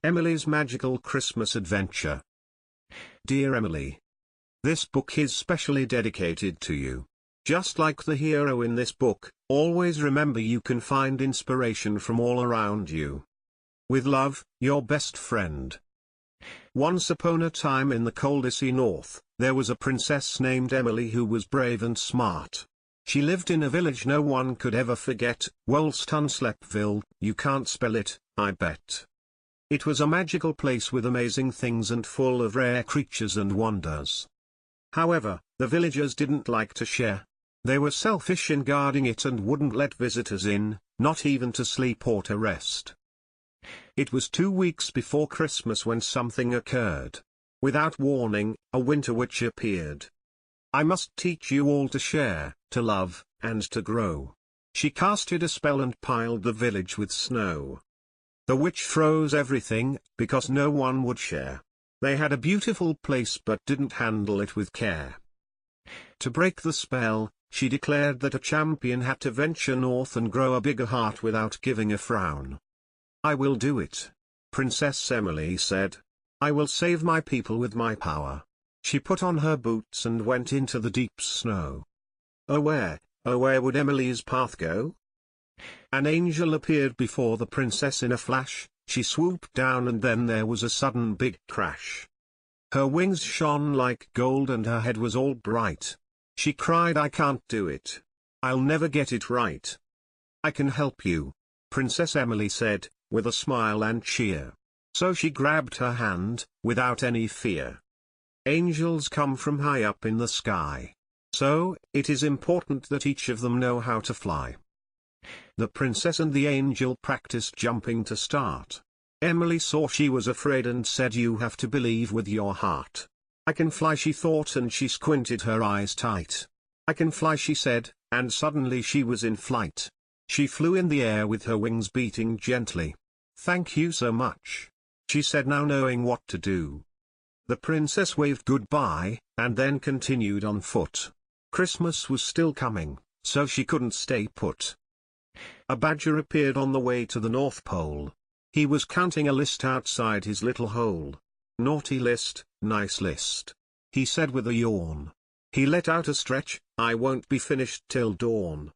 Emily's Magical Christmas Adventure. Dear Emily, this book is specially dedicated to you. Just like the hero in this book, always remember you can find inspiration from all around you. With love, your best friend. Once upon a time in the Coldesea North, there was a princess named Emily who was brave and smart. She lived in a village no one could ever forget, Wollstoneclepville. You can't spell it, I bet. It was a magical place with amazing things and full of rare creatures and wonders. However, the villagers didn't like to share. They were selfish in guarding it and wouldn't let visitors in, not even to sleep or to rest. It was 2 weeks before Christmas when something occurred. Without warning, a winter witch appeared. I must teach you all to share, to love, and to grow. She casted a spell and piled the village with snow. The witch froze everything, because no one would share. They had a beautiful place but didn't handle it with care. To break the spell, she declared that a champion had to venture north and grow a bigger heart without giving a frown. I will do it, Princess Emily said. I will save my people with my power. She put on her boots and went into the deep snow. Oh where would Emily's path go? An angel appeared before the princess in a flash. She swooped down and then there was a sudden big crash. Her wings shone like gold and her head was all bright. She cried, I can't do it. I'll never get it right. I can help you, Princess Emily said, with a smile and cheer. So she grabbed her hand, without any fear. Angels come from high up in the sky. So, it is important that each of them know how to fly. The princess and the angel practiced jumping to start. Emily saw she was afraid and said, you have to believe with your heart. I can fly, she thought, and she squinted her eyes tight. I can fly, she said, and suddenly she was in flight. She flew in the air with her wings beating gently. Thank you so much, she said, now knowing what to do. The princess waved goodbye, and then continued on foot. Christmas was still coming, so she couldn't stay put. A badger appeared on the way to the North Pole. He was counting a list outside his little hole. Naughty list, nice list, he said with a yawn. He let out a stretch, I won't be finished till dawn.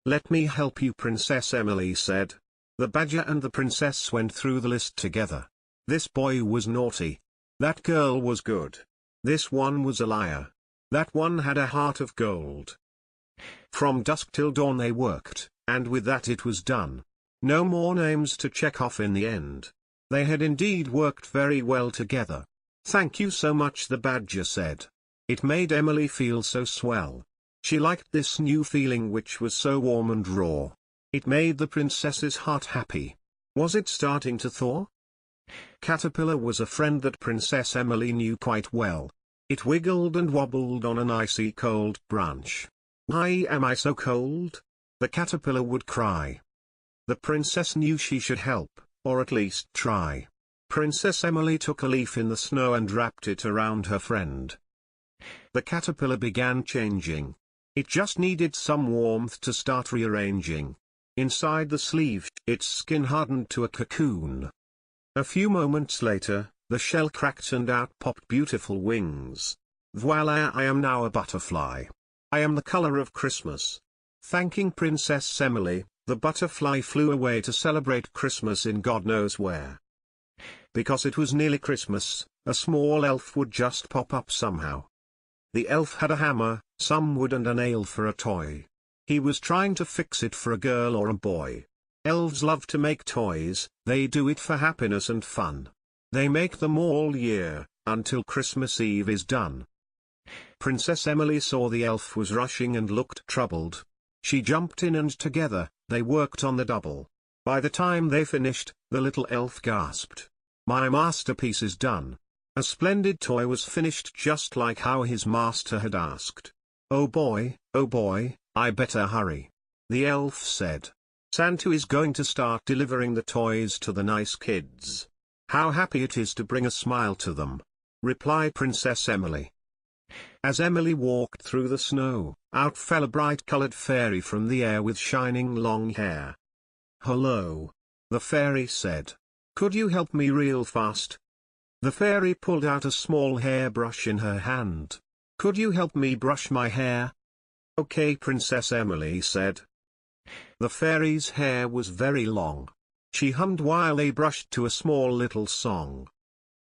Let me help you, Princess Emily said. The badger and the princess went through the list together. This boy was naughty. That girl was good. This one was a liar. That one had a heart of gold. From dusk till dawn they worked, and with that it was done. No more names to check off in the end. They had indeed worked very well together. Thank you so much, the badger said. It made Emily feel so swell. She liked this new feeling which was so warm and raw. It made the princess's heart happy. Was it starting to thaw? Caterpillar was a friend that Princess Emily knew quite well. It wiggled and wobbled on an icy cold branch. Why am I so cold? The caterpillar would cry. The princess knew she should help, or at least try. Princess Emily took a leaf in the snow and wrapped it around her friend. The caterpillar began changing. It just needed some warmth to start rearranging. Inside the sleeve, its skin hardened to a cocoon. A few moments later, the shell cracked and out popped beautiful wings. Voila, I am now a butterfly. I am the color of Christmas. Thanking Princess Emily, the butterfly flew away to celebrate Christmas in God knows where. Because it was nearly Christmas, a small elf would just pop up somehow. The elf had a hammer, some wood and a nail for a toy. He was trying to fix it for a girl or a boy. Elves love to make toys, they do it for happiness and fun. They make them all year, until Christmas Eve is done. Princess Emily saw the elf was rushing and looked troubled. She jumped in and together, they worked on the double. By the time they finished, the little elf gasped. My masterpiece is done. A splendid toy was finished just like how his master had asked. Oh boy, I better hurry. The elf said. Santa is going to start delivering the toys to the nice kids. How happy it is to bring a smile to them, replied Princess Emily. As Emily walked through the snow, out fell a bright-colored fairy from the air with shining long hair. Hello, the fairy said. Could you help me real fast? The fairy pulled out a small hairbrush in her hand. Could you help me brush my hair? Okay, Princess Emily said. The fairy's hair was very long. She hummed while they brushed to a small little song.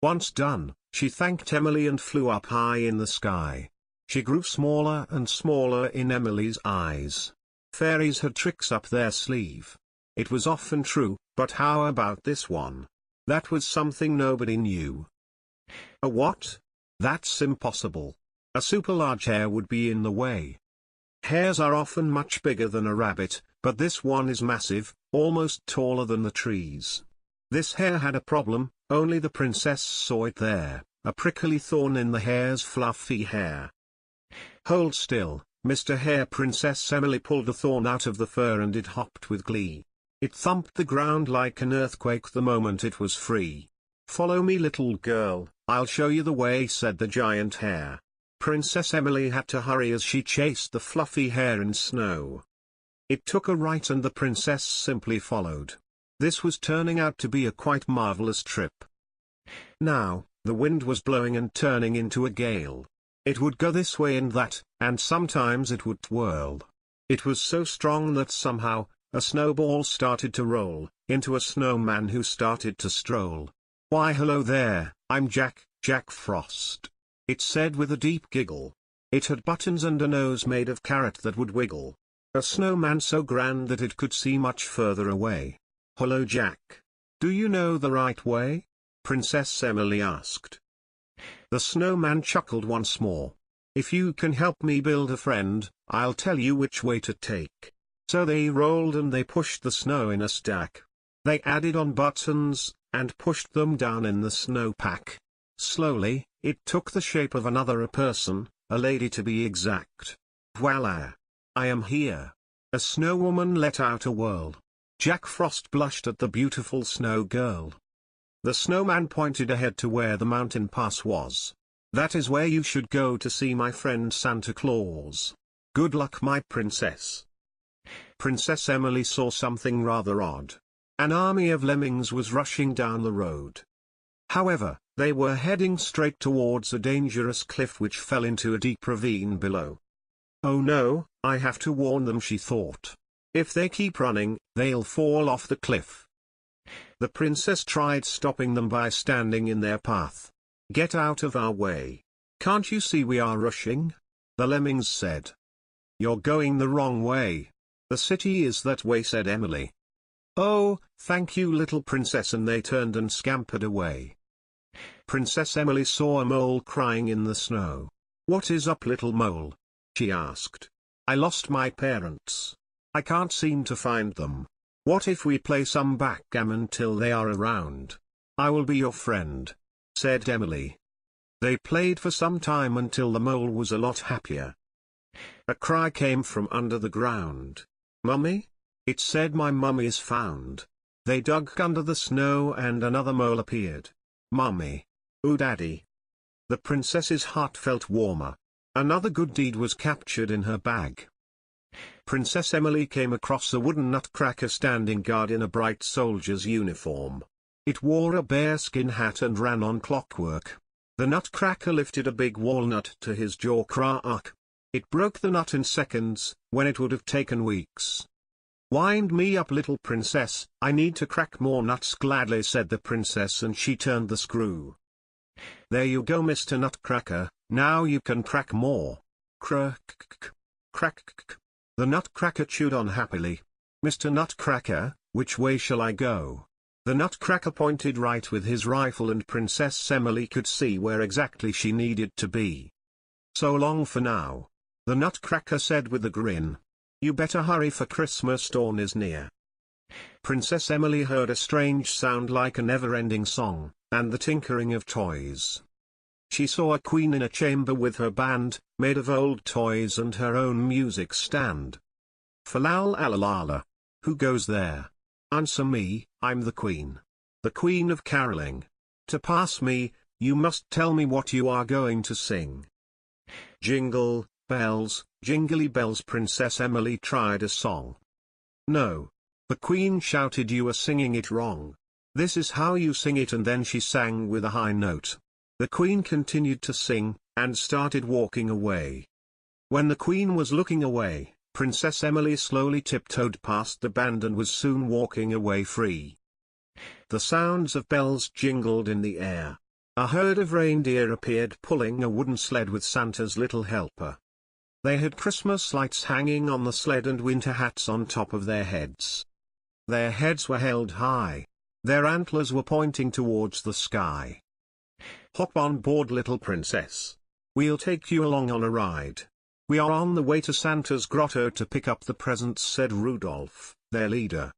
Once done, she thanked Emily and flew up high in the sky. She grew smaller and smaller in Emily's eyes. Fairies had tricks up their sleeve. It was often true, but how about this one? That was something nobody knew. A what? That's impossible. A super large hair would be in the way. Hares are often much bigger than a rabbit, but this one is massive, almost taller than the trees. This hare had a problem, only the princess saw it there, a prickly thorn in the hare's fluffy hair. Hold still, Mr. Hare. Princess Emily pulled the thorn out of the fur and it hopped with glee. It thumped the ground like an earthquake the moment it was free. Follow me, little girl, I'll show you the way, said the giant hare. Princess Emily had to hurry as she chased the fluffy hare in snow. It took a right and the princess simply followed. This was turning out to be a quite marvelous trip. Now, the wind was blowing and turning into a gale. It would go this way and that, and sometimes it would twirl. It was so strong that somehow, a snowball started to roll, into a snowman who started to stroll. Why hello there, I'm Jack Frost. It said with a deep giggle. It had buttons and a nose made of carrot that would wiggle. A snowman so grand that it could see much further away. Hello Jack. Do you know the right way? Princess Emily asked. The snowman chuckled once more. If you can help me build a friend, I'll tell you which way to take. So they rolled and they pushed the snow in a stack. They added on buttons, and pushed them down in the snowpack. Slowly, it took the shape of a person, a lady to be exact. Voila! I am here. A snow woman let out a whirl. Jack Frost blushed at the beautiful snow girl. The snowman pointed ahead to where the mountain pass was. That is where you should go to see my friend Santa Claus. Good luck, my princess. Princess Emily saw something rather odd. An army of lemmings was rushing down the road. However, they were heading straight towards a dangerous cliff which fell into a deep ravine below. Oh no, I have to warn them, she thought. If they keep running, they'll fall off the cliff. The princess tried stopping them by standing in their path. Get out of our way. Can't you see we are rushing? The lemmings said. You're going the wrong way. The city is that way, said Emily. Oh, thank you, little princess, and they turned and scampered away. Princess Emily saw a mole crying in the snow. What is up, little mole? She asked. I lost my parents. I can't seem to find them. What if we play some backgammon till they are around? I will be your friend, said Emily. They played for some time until the mole was a lot happier. A cry came from under the ground. Mummy? It said, my mummy is found. They dug under the snow and another mole appeared. Mummy. Ooh, daddy. The princess's heart felt warmer. Another good deed was captured in her bag. Princess Emily came across a wooden nutcracker standing guard in a bright soldier's uniform. It wore a bearskin hat and ran on clockwork. The nutcracker lifted a big walnut to his jaw crack. It broke the nut in seconds, when it would have taken weeks. Wind me up, little princess, I need to crack more nuts, gladly said the princess, and she turned the screw. There you go, Mr. Nutcracker, now you can crack more. Crack, crack. The nutcracker chewed on happily. Mr. Nutcracker, which way shall I go? The nutcracker pointed right with his rifle and Princess Emily could see where exactly she needed to be. So long for now. The nutcracker said with a grin. You better hurry, for Christmas dawn is near. Princess Emily heard a strange sound like a never-ending song, and the tinkering of toys. She saw a queen in a chamber with her band, made of old toys, and her own music stand. Falal-alalala. Who goes there? Answer me, I'm the queen. The queen of caroling. To pass me, you must tell me what you are going to sing. Jingle, bells, jingly bells. Princess Emily tried a song. No. The queen shouted, you are singing it wrong. This is how you sing it, and then she sang with a high note. The queen continued to sing, and started walking away. When the queen was looking away, Princess Emily slowly tiptoed past the band and was soon walking away free. The sounds of bells jingled in the air. A herd of reindeer appeared pulling a wooden sled with Santa's little helper. They had Christmas lights hanging on the sled and winter hats on top of their heads. Their heads were held high. Their antlers were pointing towards the sky. "Hop on board, little princess. We'll take you along on a ride. We are on the way to Santa's grotto to pick up the presents," said Rudolph, their leader.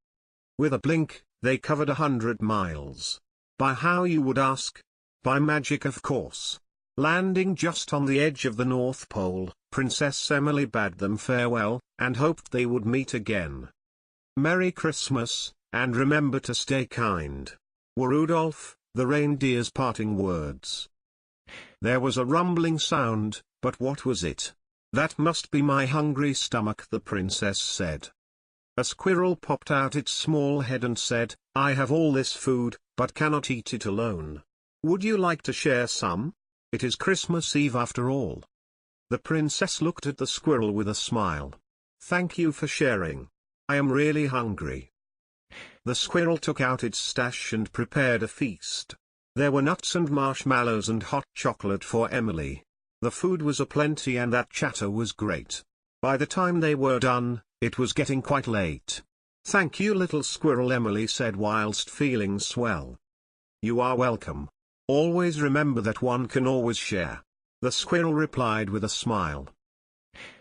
With a blink, they covered 100 miles. By how, you would ask? By magic, of course. Landing just on the edge of the North Pole, Princess Emily bade them farewell, and hoped they would meet again. "Merry Christmas, and remember to stay kind," were Rudolph, the reindeer's parting words. There was a rumbling sound, but what was it? "That must be my hungry stomach," the princess said. A squirrel popped out its small head and said, "I have all this food, but cannot eat it alone. Would you like to share some? It is Christmas Eve after all." The princess looked at the squirrel with a smile. "Thank you for sharing. I am really hungry." The squirrel took out its stash and prepared a feast. There were nuts and marshmallows and hot chocolate for Emily. The food was aplenty and that chatter was great. By the time they were done, it was getting quite late. "Thank you, little squirrel," Emily said whilst feeling swell. "You are welcome. Always remember that one can always share," the squirrel replied with a smile.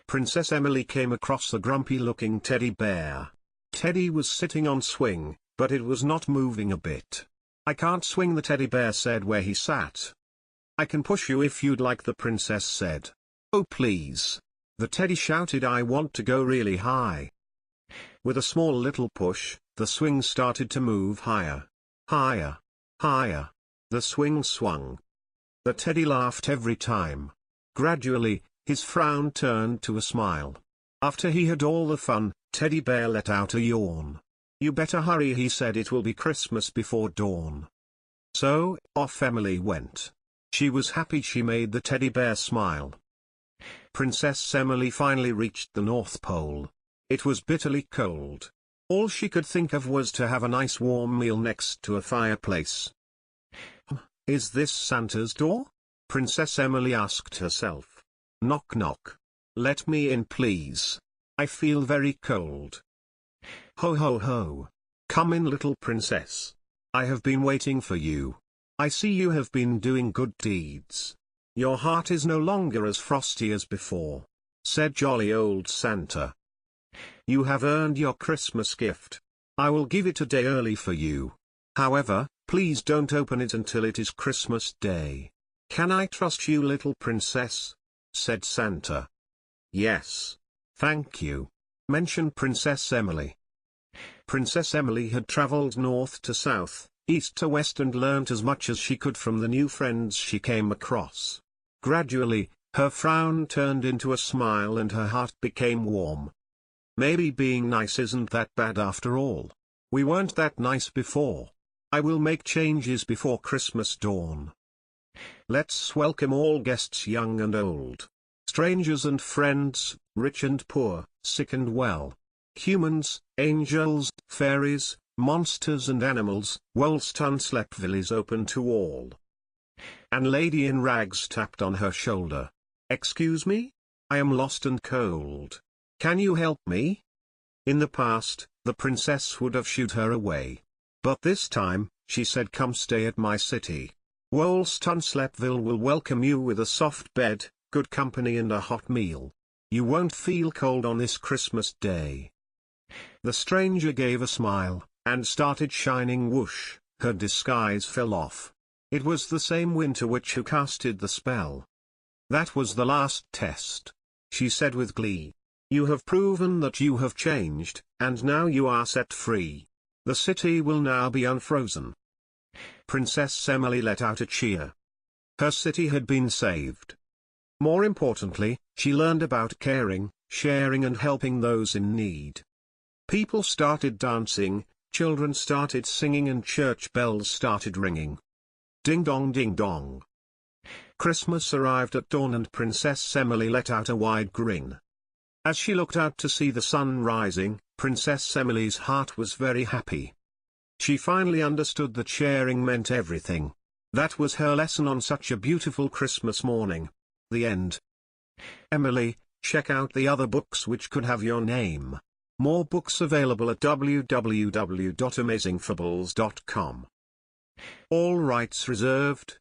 Princess Emily came across a grumpy-looking teddy bear. Teddy was sitting on swing, but it was not moving a bit. "I can't swing," the teddy bear said where he sat. "I can push you if you'd like," the princess said. "Oh please," the teddy shouted, "I want to go really high." With a small little push, the swing started to move higher. Higher. Higher. The swing swung. The teddy laughed every time. Gradually, his frown turned to a smile. After he had all the fun, Teddy Bear let out a yawn. "You better hurry," he said, "it will be Christmas before dawn." So, off Emily went. She was happy she made the teddy bear smile. Princess Emily finally reached the North Pole. It was bitterly cold. All she could think of was to have a nice warm meal next to a fireplace. "Is this Santa's door?" Princess Emily asked herself. "Knock knock. Let me in, please. I feel very cold." "Ho ho ho. Come in, little princess. I have been waiting for you. I see you have been doing good deeds. Your heart is no longer as frosty as before," said jolly old Santa. "You have earned your Christmas gift. I will give it a day early for you. However, please don't open it until it is Christmas Day. Can I trust you, little princess?" said Santa. "Yes. Thank you," mentioned Princess Emily. Princess Emily had traveled north to south, east to west, and learnt as much as she could from the new friends she came across. Gradually, her frown turned into a smile and her heart became warm. Maybe being nice isn't that bad after all. We weren't that nice before. I will make changes before Christmas dawn. Let's welcome all guests, young and old, strangers and friends, rich and poor, sick and well, humans, angels, fairies, monsters and animals. Wollstonecraft is open to all. An lady in rags tapped on her shoulder. "Excuse me? I am lost and cold. Can you help me?" In the past, the princess would have shooed her away. But this time, she said, "Come stay at my city. Wollstonecraft will welcome you with a soft bed, good company and a hot meal. You won't feel cold on this Christmas Day." The stranger gave a smile, and started shining. Whoosh, her disguise fell off. It was the same winter witch who casted the spell. "That was the last test," she said with glee. "You have proven that you have changed, and now you are set free. The city will now be unfrozen." Princess Emily let out a cheer. Her city had been saved. More importantly, she learned about caring, sharing and helping those in need. People started dancing, Children started singing and church bells started ringing. Ding dong ding dong. Christmas arrived at dawn and Princess Emily let out a wide grin. As she looked out to see the sun rising, Princess Emily's heart was very happy. She finally understood that sharing meant everything. That was her lesson on such a beautiful Christmas morning. The end. Emily, check out the other books which could have your name. More books available at www.amazingfables.com. All rights reserved.